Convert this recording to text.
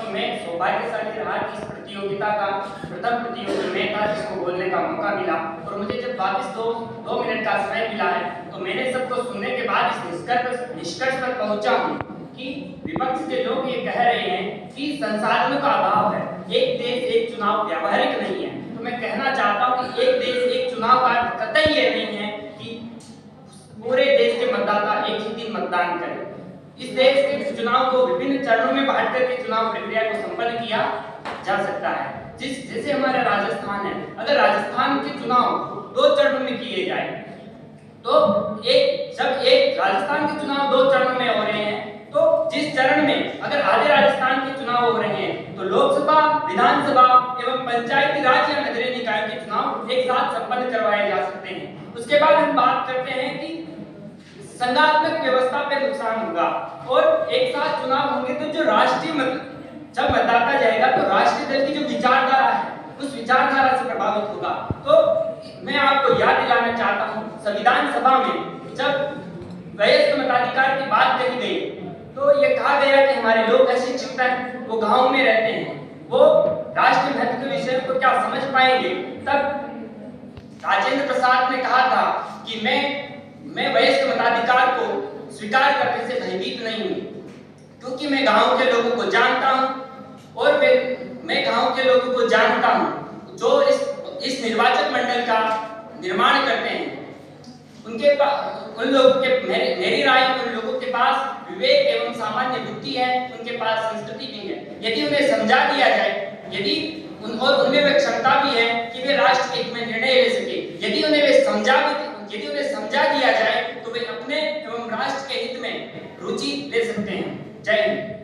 कि मैं सौभाग्यशाली रहा कि इस प्रतियोगिता का प्रथम प्रतियोगी मैं था जिसको बोलने का मौका मिला, और मुझे जब वापस दो मिनट का समय मिला है तो मैंने सबको सुनने के बाद इस निष्कर्ष पर पहुंचा हूं कि विपक्ष के लोग ये कह रहे हैं कि संसाधनों का अभाव है, एक देश एक चुनाव व्यावहारिक नहीं है। तो मैं कहना चाहता हूं कि एक देश एक चुनाव का कतई ये नहीं है कि पूरे देश के मतदाता एक ही दिन मतदान करें। इस देश के चुनाव को विभिन्न चरणों में बांट करके चुनाव प्रक्रिया को संपन्न किया जा सकता है। जैसे हमारा राजस्थान है, अगर राजस्थान के चुनाव 2 चरणों में किए जाए तो जब एक राजस्थान के चुनाव 2 चरणों में हो रहे हैं तो जिस चरण में अगर आधे राजस्थान के चुनाव हो रहे हैं तो लोकसभा, विधानसभा एवं पंचायती राज या नगरीय निकाय के चुनाव एक साथ संपन्न करवाए जा सकते हैं। उसके बाद हम बात करते हैं कि संघात्मक व्यवस्था पे नुकसान होगा और एक साथ चुनाव होंगे तो जो जब मतदाता जाएगा तो राष्ट्रीय दल की जो विचारधारा है उस विचारधारा से प्रभावित होगा। तो मैं आपको याद दिलाना चाहता हूं, संविधान सभा में जब वयस्क मताधिकार की बात कही गई तो ये कहा गया कि हमारे लोग अशिक्षित हैं, वो गांव में रहते हैं, वो राष्ट्रीय महत्व के विषय को क्या समझ पाएंगे। तब राजेंद्र प्रसाद ने कहा था कि मैं वयस्क मताधिकार को स्वीकार करने से भयभीत नहीं हूं, क्योंकि मैं गांव के लोगों को जानता हूं और मैं गांव के लोगों को जानता हूं जो इस निर्वाचक मंडल का निर्माण करते हैं। उन लोगों के मेरी राय उन लोगों के पास विवेक एवं सामान्य बुद्धि है, उनके पास संस्कृति भी है। यदि उन्हें समझा दिया जाए, और उनमें वह क्षमता भी है कि वे राष्ट्र के हित में निर्णय ले सके, यदि उन्हें समझा दिया जाए तो वे अपने एवं राष्ट्र के हित में रुचि ले सकते हैं। जय हिंद।